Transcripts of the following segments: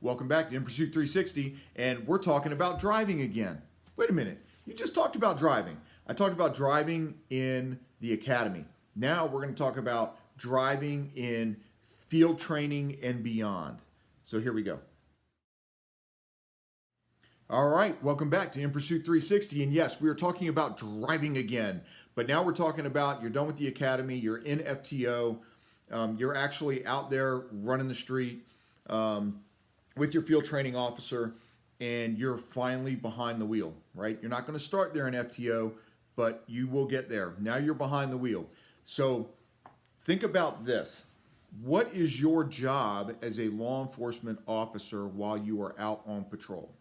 Welcome back to In Pursuit 360, and we're talking about driving again. Wait a minute, you just talked about driving. I talked about driving in the academy. Now we're going to talk about driving in field training and beyond. So here we go. All right, welcome back to In Pursuit 360, and yes, we are talking about driving again, but now we're talking about you're done with the academy, you're in FTO, you're actually out there running the street with your field training officer, and you're finally behind the wheel, right? You're not going to start there in FTO, but you will get there. Now you're behind the wheel. So think about this. What is your job as a law enforcement officer while you are out on patrol?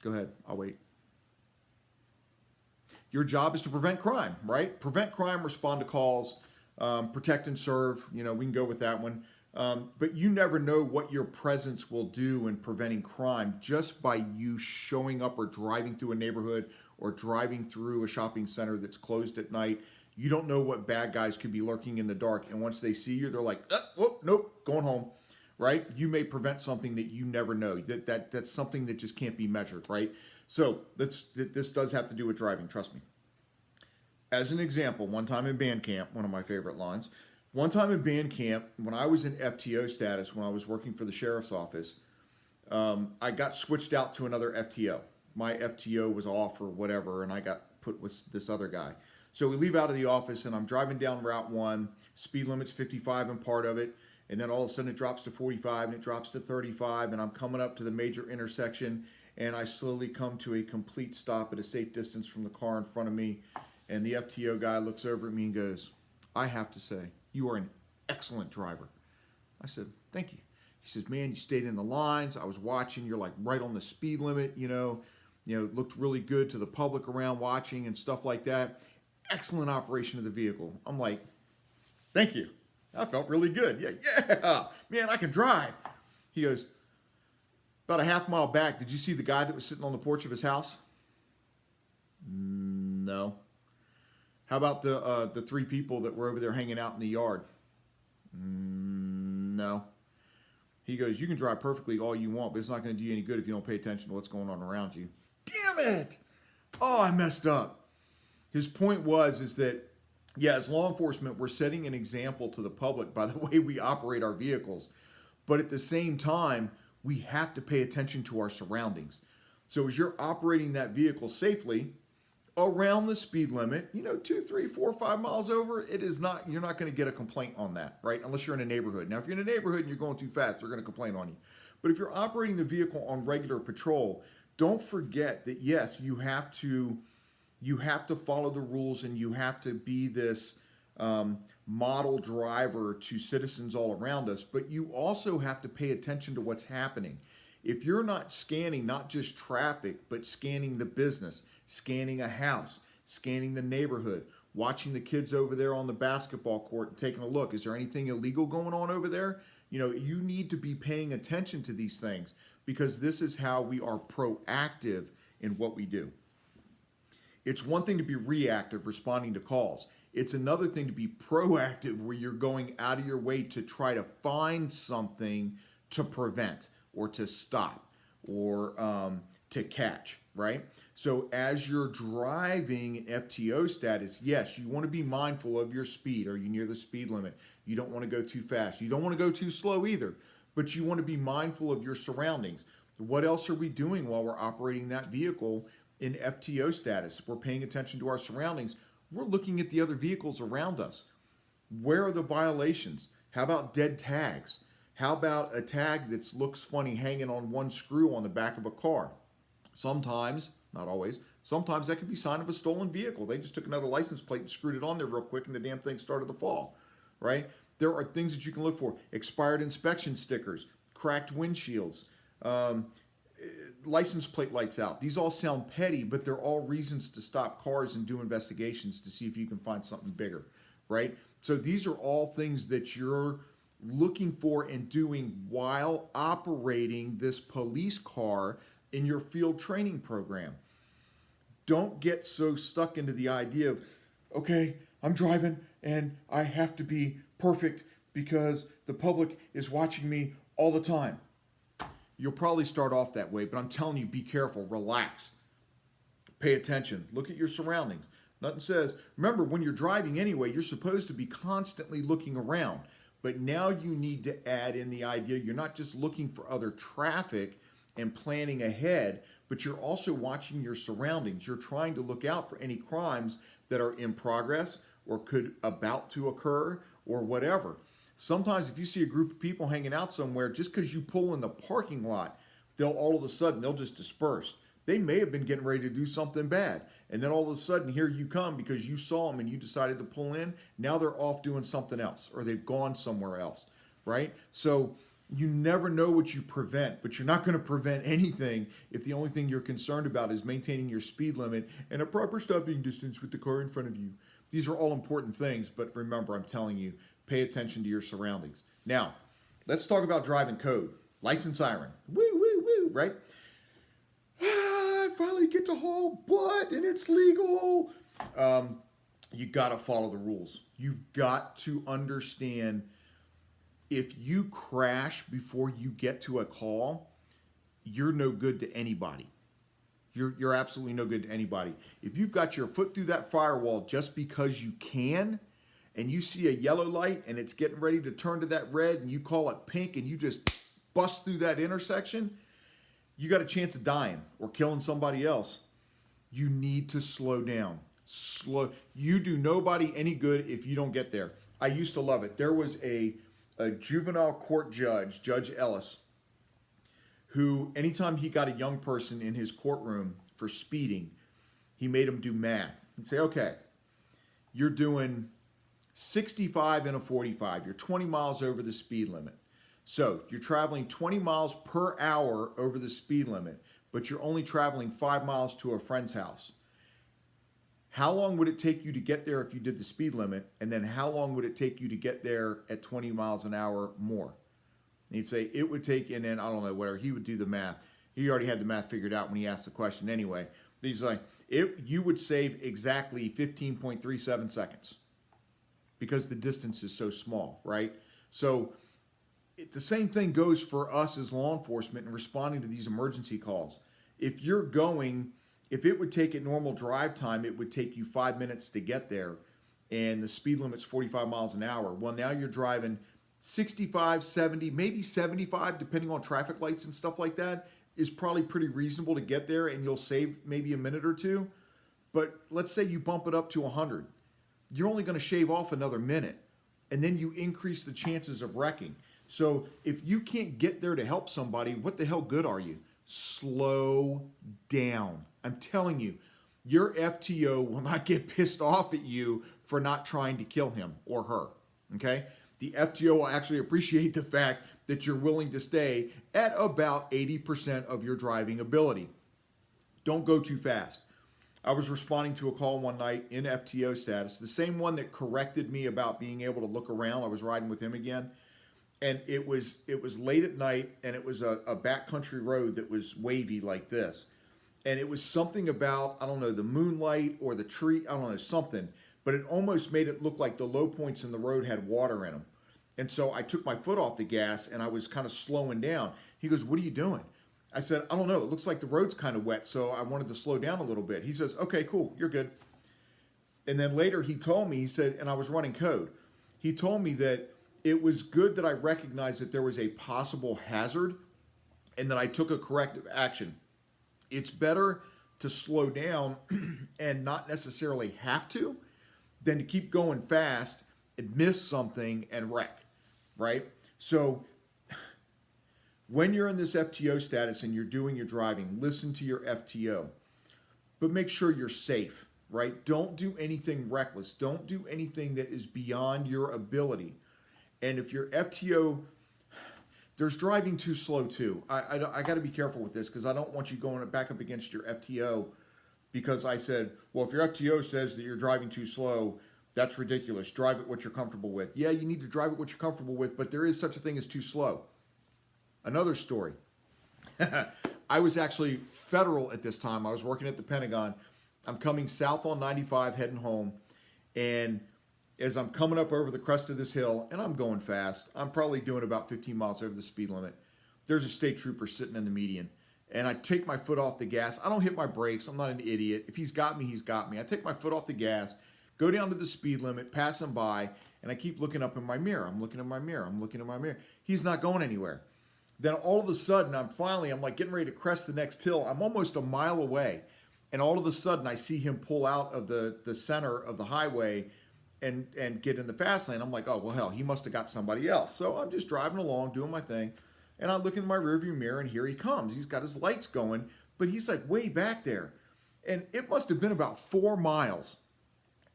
Go ahead, I'll wait. Your job is to prevent crime, right? Prevent crime, respond to calls, protect and serve. You know, we can go with that one. But you never know what your presence will do in preventing crime just by you showing up or driving through a neighborhood or driving through a shopping center that's closed at night. You don't know what bad guys could be lurking in the dark. And once they see you, they're like, whoop, nope, going home, right? You may prevent something that you never know. That's something that just can't be measured, right? So this does have to do with driving, trust me. As an example, one time in band camp, one of my favorite lines, one time in band camp, when I was in FTO status, when I was working for the sheriff's office, I got switched out to another FTO. My FTO was off or whatever, and I got put with this other guy. So we leave out of the office, and I'm driving down Route 1. Speed limit's 55 in part of it, and then all of a sudden it drops to 45, and it drops to 35, and I'm coming up to the major intersection, and I slowly come to a complete stop at a safe distance from the car in front of me, and the FTO guy looks over at me and goes, "I have to say, you are an excellent driver." I said, "Thank you." He says, "Man, you stayed in the lines. I was watching. You're like right on the speed limit, it looked really good to the public around watching and stuff like that. Excellent operation of the vehicle." I'm like, "Thank you. I felt really good. Yeah, man, I can drive." He goes, "About a half mile back, did you see the guy that was sitting on the porch of his house?" "No." "How about the three people that were over there hanging out in the yard?" "No." He goes, "You can drive perfectly all you want, but it's not going to do you any good if you don't pay attention to what's going on around you." Damn it! Oh, I messed up. His point is that, yeah, as law enforcement, we're setting an example to the public by the way we operate our vehicles. But at the same time, we have to pay attention to our surroundings. So as you're operating that vehicle safely, around the speed limit, 2, 3, 4, 5 miles over, you're not going to get a complaint on that, right? Unless you're in a neighborhood. Now, if you're in a neighborhood and you're going too fast, they're going to complain on you. But if you're operating the vehicle on regular patrol, don't forget that, yes, you have to follow the rules, and you have to be this model driver to citizens all around us, but you also have to pay attention to what's happening. If you're not scanning not just traffic, but scanning the business, scanning a house, scanning the neighborhood, watching the kids over there on the basketball court and taking a look, is there anything illegal going on over there? You need to be paying attention to these things, because this is how we are proactive in what we do. It's one thing to be reactive, responding to calls. It's another thing to be proactive, where you're going out of your way to try to find something to prevent or to stop or to catch, right? So as you're driving in FTO status, yes, you want to be mindful of your speed. Are you near the speed limit? You don't want to go too fast. You don't want to go too slow either, but you want to be mindful of your surroundings. What else are we doing while we're operating that vehicle in FTO status? We're paying attention to our surroundings. We're looking at the other vehicles around us. Where are the violations? How about dead tags? How about a tag that looks funny hanging on one screw on the back of a car? Sometimes, not always, sometimes that could be a sign of a stolen vehicle. They just took another license plate and screwed it on there real quick, and the damn thing started to fall, right? There are things that you can look for. Expired inspection stickers, cracked windshields, license plate lights out. These all sound petty, but they're all reasons to stop cars and do investigations to see if you can find something bigger, right? So these are all things that you're looking for and doing while operating this police car in your field training program. Don't get so stuck into the idea of, okay, I'm driving and I have to be perfect because the public is watching me all the time. You'll probably start off that way, but I'm telling you, be careful, relax, pay attention, look at your surroundings. Nothing says, remember, when you're driving anyway, you're supposed to be constantly looking around. But now you need to add in the idea you're not just looking for other traffic and planning ahead, but you're also watching your surroundings. You're trying to look out for any crimes that are in progress or could about to occur or whatever. Sometimes if you see a group of people hanging out somewhere, just because you pull in the parking lot, they'll all of a sudden, they'll just disperse. They may have been getting ready to do something bad. And then all of a sudden, here you come because you saw them and you decided to pull in. Now they're off doing something else or they've gone somewhere else, right? So you never know what you prevent, but you're not going to prevent anything if the only thing you're concerned about is maintaining your speed limit and a proper stopping distance with the car in front of you. These are all important things, but remember, I'm telling you, pay attention to your surroundings. Now, let's talk about driving code. Lights and siren. Woo, woo, woo, right? I finally get to haul butt and it's legal. You got to follow the rules. You've got to understand if you crash before you get to a call, you're no good to anybody. You're absolutely no good to anybody. If you've got your foot through that firewall just because you can, and you see a yellow light and it's getting ready to turn to that red and you call it pink and you just bust through that intersection, you got a chance of dying or killing somebody else. You need to slow down. You do nobody any good if you don't get there. I used to love it. There was a juvenile court judge, Judge Ellis, who anytime he got a young person in his courtroom for speeding, he made them do math. He'd say, okay, you're doing 65 in a 45. You're 20 miles over the speed limit. So you're traveling 20 miles per hour over the speed limit, but you're only traveling 5 miles to a friend's house. How long would it take you to get there if you did the speed limit? And then how long would it take you to get there at 20 miles an hour more? And he'd say it would take, and then I don't know, whatever. He would do the math. He already had the math figured out when he asked the question anyway. But he's like, you would save exactly 15.37 seconds because the distance is so small, right? So the same thing goes for us as law enforcement and responding to these emergency calls. If it would take at normal drive time, it would take you 5 minutes to get there, and the speed limit's 45 miles an hour. Well, now you're driving 65, 70, maybe 75, depending on traffic lights and stuff like that, is probably pretty reasonable to get there, and you'll save maybe a minute or two. But let's say you bump it up to 100. You're only going to shave off another minute, and then you increase the chances of wrecking. So if you can't get there to help somebody, what the hell good are you? Slow down. I'm telling you, your FTO will not get pissed off at you for not trying to kill him or her, okay? The FTO will actually appreciate the fact that you're willing to stay at about 80% of your driving ability. Don't go too fast. I was responding to a call one night in FTO status, the same one that corrected me about being able to look around. I was riding with him again. And it was late at night, and it was a backcountry road that was wavy like this. And it was something about, I don't know, the moonlight or the tree, I don't know, something. But it almost made it look like the low points in the road had water in them. And so I took my foot off the gas, and I was kind of slowing down. He goes, "What are you doing?" I said, "I don't know. It looks like the road's kind of wet, so I wanted to slow down a little bit." He says, "Okay, cool. You're good." And then later he told me, he said, and I was running code. He told me that it was good that I recognized that there was a possible hazard and that I took a corrective action. It's better to slow down and not necessarily have to than to keep going fast and miss something and wreck, right? So when you're in this FTO status and you're doing your driving, listen to your FTO, but make sure you're safe, right? Don't do anything reckless. Don't do anything that is beyond your ability. And if your FTO, there's driving too slow too. I got to be careful with this because I don't want you going back up against your FTO because I said, well, if your FTO says that you're driving too slow, that's ridiculous. Drive it what you're comfortable with. Yeah, you need to drive it what you're comfortable with, but there is such a thing as too slow. Another story. I was actually federal at this time. I was working at the Pentagon. I'm coming south on 95 heading home, and as I'm coming up over the crest of this hill, and I'm going fast, I'm probably doing about 15 miles over the speed limit. there's a state trooper sitting in the median. And I take my foot off the gas. I don't hit my brakes. I'm not an idiot. If he's got me, he's got me. I take my foot off the gas, go down to the speed limit, pass him by, and I keep looking up in my mirror. I'm looking in my mirror. I'm looking in my mirror. He's not going anywhere. Then all of a sudden, I'm like getting ready to crest the next hill. I'm almost a mile away. And all of a sudden, I see him pull out of the center of the highway and get in the fast lane. I'm like, oh, well, hell, he must have got somebody else. So I'm just driving along, doing my thing. And I look in my rearview mirror, and here he comes. He's got his lights going, but he's like way back there. And it must have been about 4 miles.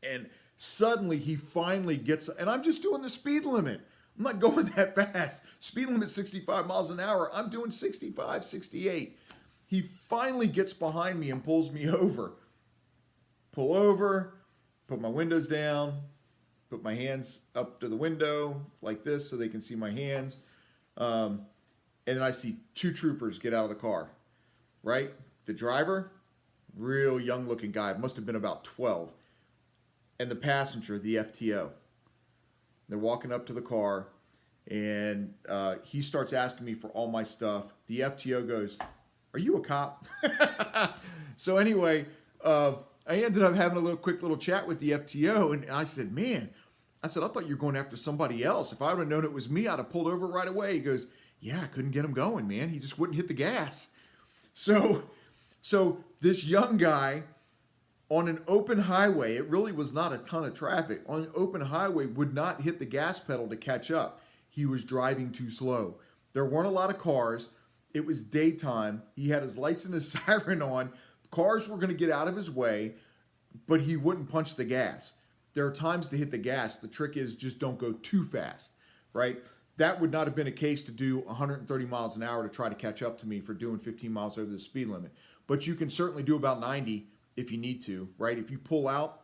And suddenly he finally gets, and I'm just doing the speed limit. I'm not going that fast. Speed limit 65 miles an hour. I'm doing 65, 68. He finally gets behind me and pulls me over. Pull over, put my windows down, put my hands up to the window like this so they can see my hands. And then I see 2 troopers get out of the car, right? The driver, real young looking guy, must have been about 12. And the passenger, the FTO. They're walking up to the car, and he starts asking me for all my stuff. The FTO goes, "Are you a cop?" So anyway, I ended up having a quick little chat with the FTO, and I said, man, I thought you were going after somebody else. If I would have known it was me, I'd have pulled over right away. He goes, yeah, I couldn't get him going, man. He just wouldn't hit the gas. So this young guy on an open highway, it really was not a ton of traffic, on an open highway would not hit the gas pedal to catch up. He was driving too slow. There weren't a lot of cars. It was daytime. He had his lights and his siren on. Cars were going to get out of his way, but he wouldn't punch the gas. There are times to hit the gas. The trick is just don't go too fast, right? That would not have been a case to do 130 miles an hour to try to catch up to me for doing 15 miles over the speed limit. But you can certainly do about 90 if you need to, right? If you pull out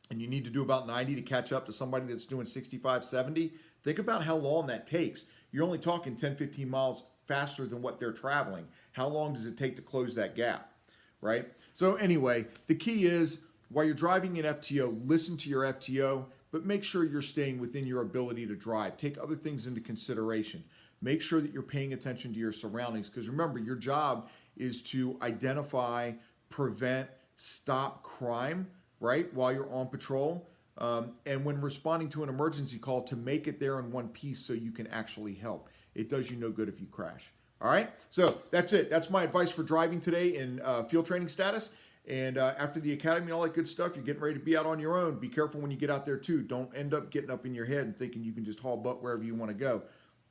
and you need to do about 90 to catch up to somebody that's doing 65, 70, think about how long that takes. You're only talking 10, 15 miles faster than what they're traveling. How long does it take to close that gap, right? So anyway, the key is while you're driving an FTO, listen to your FTO, but make sure you're staying within your ability to drive. Take other things into consideration. Make sure that you're paying attention to your surroundings, because remember, your job is to identify, prevent, stop crime, right, while you're on patrol. And when responding to an emergency call, to make it there in one piece so you can actually help. It does you no good if you crash. All right, so that's it. That's my advice for driving today in field training status. And after the academy and all that good stuff, you're getting ready to be out on your own. Be careful when you get out there too. Don't end up getting up in your head and thinking you can just haul butt wherever you want to go.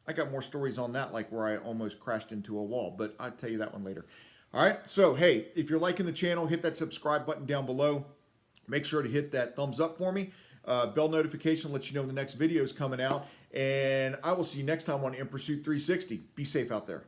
I got more stories on that, like where I almost crashed into a wall, but I'll tell you that one later. All right, so hey, if you're liking the channel, hit that subscribe button down below. Make sure to hit that thumbs up for me. Bell notification lets you know when the next video is coming out. And I will see you next time on In Pursuit 360. Be safe out there.